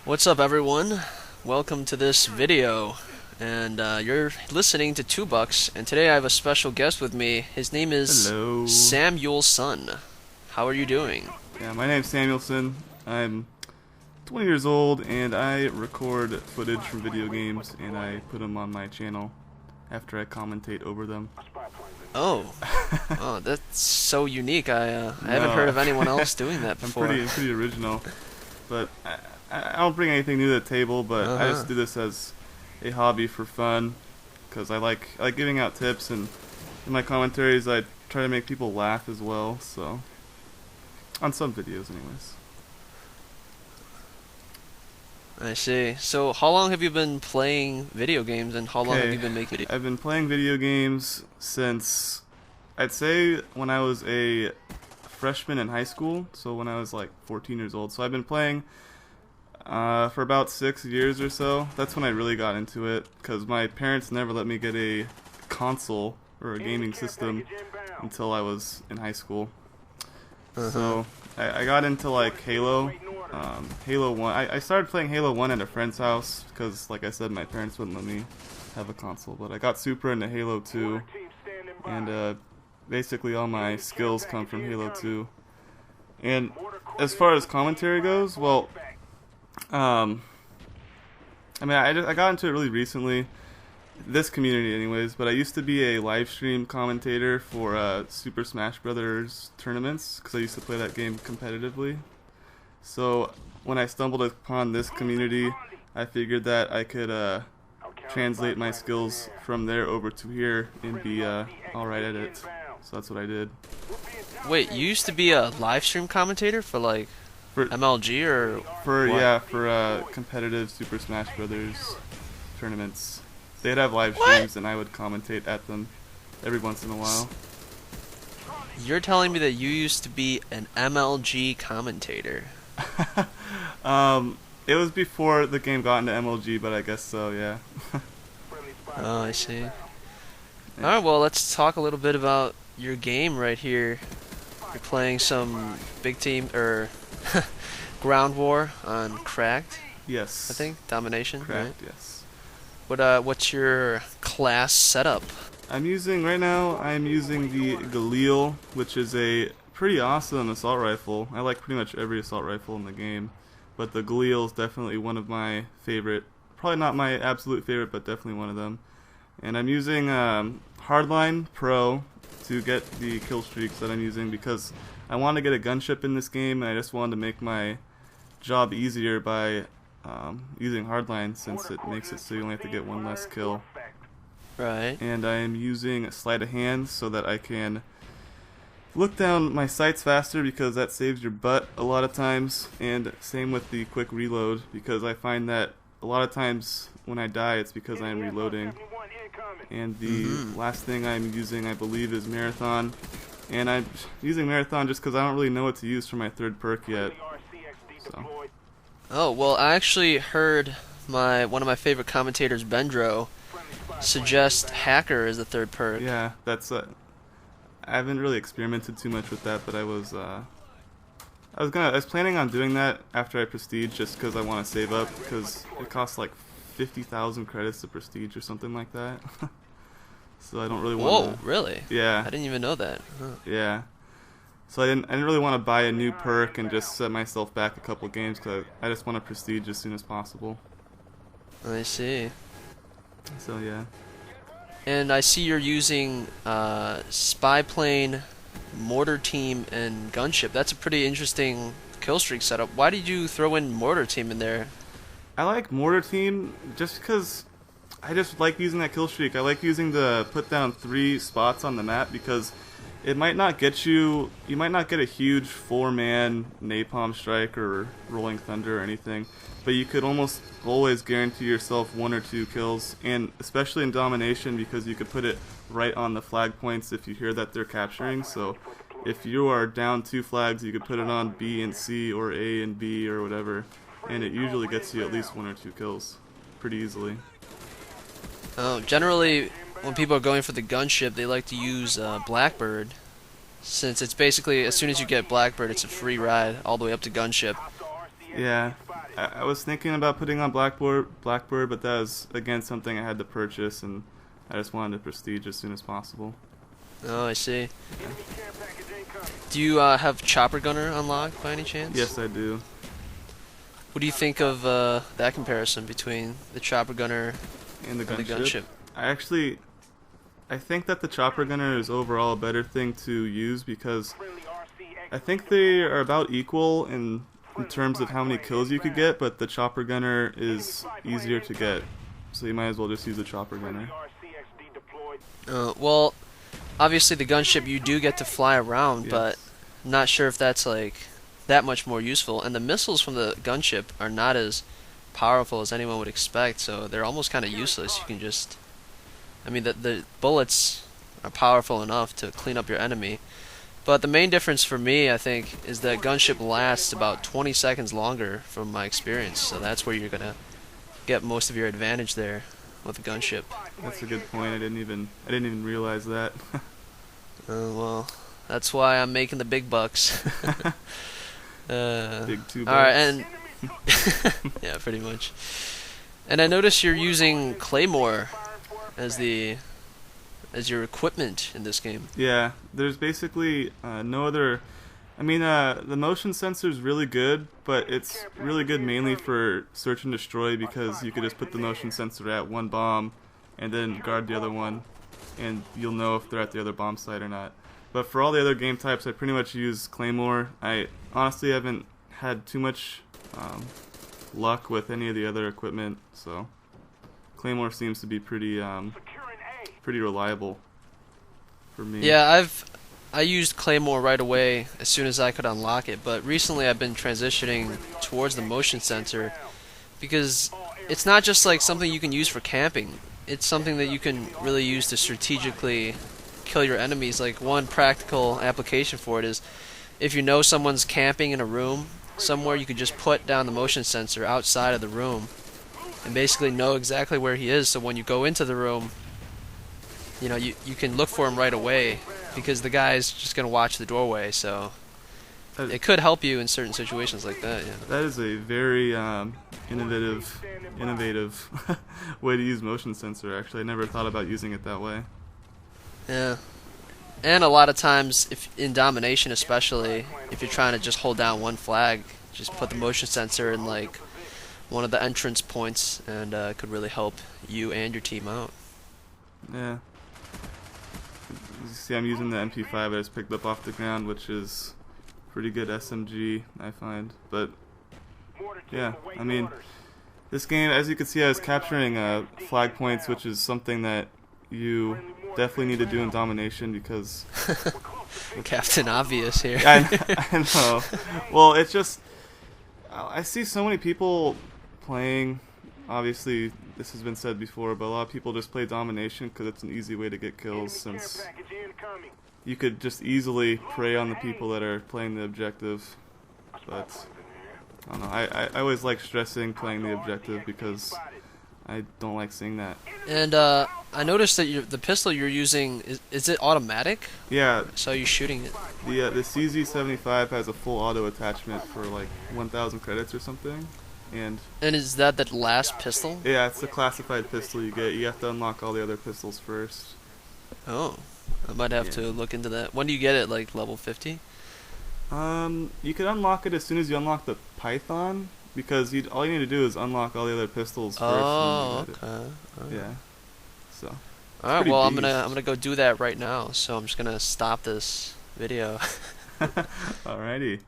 What's up, everyone? Welcome to this video, and you're listening to 2Bucks, and today I have a special guest with me. His name is Hello. SamYoolSun. How are you doing? Yeah, my name's SamYoolSun. I'm 20 years old, and I record footage from video games, and I put them on my channel after I commentate over them. Oh, oh, that's so unique. I haven't heard of anyone else doing that before. I'm pretty original, but I don't bring anything new to the table. But I just do this as a hobby for fun, because I like giving out tips, and in my commentaries I try to make people laugh as well. So, on some videos, anyways. I see. So, how long have you been playing video games, and how long have you been making videos? I've been playing video games since, I'd say, when I was a freshman in high school, so when I was like 14 years old. So I've been playing for about 6 years or so. That's when I really got into it, because my parents never let me get a console or a gaming system until I was in high school. So I got into like Halo. Halo 1. I started playing Halo 1 at a friend's house because, like I said, my parents wouldn't let me have a console. But I got super into Halo 2, and basically all my skills come from Halo 2. And as far as commentary goes, well, I mean, I got into it really recently, this community anyways, but I used to be a live stream commentator for Super Smash Brothers tournaments, because I used to play that game competitively. So when I stumbled upon this community, I figured that I could translate my skills from there over to here and be alright at it. So that's what I did. Wait, you used to be a live stream commentator for like MLG or for what? Yeah, for competitive Super Smash Brothers tournaments. They'd have live streams and I would commentate at them every once in a while. You're telling me that you used to be an MLG commentator? It was before the game got into MLG, but I guess so, yeah. Oh, I see. Alright, well, let's talk a little bit about your game right here. You're playing some big team, or Ground War on Cracked, Yes. I think? Domination, Correct, right? yes. What's your class setup? Right now I'm using the Galil, which is a pretty awesome assault rifle. I like pretty much every assault rifle in the game, but the Galil is definitely one of my favorite. Probably not my absolute favorite, but definitely one of them. And I'm using Hardline Pro to get the kill streaks that I'm using, because I want to get a gunship in this game, and I just wanted to make my job easier by using Hardline, since it makes it so you only have to get one less kill. Right. And I am using sleight of hand so that I can look down my sights faster, because that saves your butt a lot of times. And same with the quick reload, because I find that a lot of times when I die it's because I'm reloading. And the last thing I'm using, I believe, is Marathon. And I'm using Marathon just because I don't really know what to use for my third perk yet. So. Oh, well, I actually heard one of my favorite commentators, Bendro, suggest Hacker as the third perk. Yeah, that's I haven't really experimented too much with that, but I was planning on doing that after I prestige, just because I want to save up, because it costs like 50,000 credits to prestige or something like that. So I don't really want to. Whoa, really? Yeah. I didn't even know that. Huh. Yeah. So I didn't really want to buy a new perk and just set myself back a couple games, because I just want to prestige as soon as possible. I see. So yeah. And I see you're using Spy Plane, Mortar Team, and Gunship. That's a pretty interesting Killstreak setup. Why did you throw in Mortar Team in there? I like Mortar Team just because I just like using that Killstreak. I like using the put down 3 spots on the map, because it might not get you might not get a huge 4-man napalm strike or rolling thunder or anything, but you could almost always guarantee yourself 1 or 2 kills, and especially in Domination, because you could put it right on the flag points if you hear that they're capturing. So if you are down 2 flags, you could put it on B and C or A and B or whatever, and it usually gets you at least 1 or 2 kills pretty easily. Oh, generally, when people are going for the gunship, they like to use Blackbird, since it's basically, as soon as you get Blackbird, it's a free ride all the way up to gunship. Yeah, I was thinking about putting on Blackbird, but that was again something I had to purchase, and I just wanted prestige as soon as possible. Oh, I see. Do you have Chopper Gunner unlocked by any chance? Yes, I do. What do you think of that comparison between the Chopper Gunner And the and the gunship. gunship? I think that the Chopper Gunner is overall a better thing to use because I think they are about equal in terms of how many kills you could get, but the Chopper Gunner is easier to get, so you might as well just use the Chopper Gunner. Well, obviously the gunship you do get to fly around, Yes. but I'm not sure if that's like that much more useful. And the missiles from the gunship are not as powerful as anyone would expect, so they're almost kind of useless. You can just, I mean, the bullets are powerful enough to clean up your enemy. But the main difference for me, I think, is that gunship lasts about 20 seconds longer from my experience. So that's where you're gonna get most of your advantage there with the gunship. That's a good point. I didn't even realize that. Well, that's why I'm making the big bucks. Big 2 bucks. All right, and yeah, pretty much. And I notice you're using Claymore as your equipment in this game. Yeah, there's basically no other. I mean, the motion sensor is really good, but it's really good mainly for search and destroy because you could just put the motion sensor at one bomb and then guard the other one, and you'll know if they're at the other bomb site or not. But for all the other game types, I pretty much use Claymore. I honestly haven't had too much luck with any of the other equipment, so Claymore seems to be pretty reliable for me. Yeah, I used Claymore right away as soon as I could unlock it, but recently I've been transitioning towards the motion sensor because it's not just like something you can use for camping. It's something that you can really use to strategically kill your enemies. Like one practical application for it is if you know someone's camping in a room somewhere, you could just put down the motion sensor outside of the room and basically know exactly where he is, so when you go into the room, you know, you can look for him right away because the guy's just going to watch the doorway, so it could help you in certain situations like that. Yeah. That is a very innovative way to use motion sensor. Actually, I never thought about using it that way. Yeah. And a lot of times, if in Domination especially, if you're trying to just hold down one flag, just put the motion sensor in like one of the entrance points, and it could really help you and your team out. Yeah. You see, I'm using the MP5 I just picked up off the ground, which is pretty good SMG, I find. But yeah, I mean, this game, as you can see, I was capturing flag points, which is something that you definitely need to do in Domination because Captain Obvious here. I know. Well, it's just I see so many people playing. Obviously, this has been said before, but a lot of people just play Domination because it's an easy way to get kills, since you could just easily prey on the people that are playing the objective. But I don't know. I always like stressing playing the objective because I don't like seeing that. And I noticed that the pistol you're using, is it automatic? Yeah. So you're shooting it. The CZ75 has a full auto attachment for like 1,000 credits or something. And is that the last pistol? yeah, it's the classified pistol you get. You have to unlock all the other pistols first. Oh, I might have to look into that. When do you get it? Like level 50? You can unlock it as soon as you unlock the Python, because all you need to do is unlock all the other pistols first. Oh, and you okay. get it. Yeah. So. All right. pretty Well, beast. I'm gonna go do that right now. So I'm just gonna stop this video. Alrighty.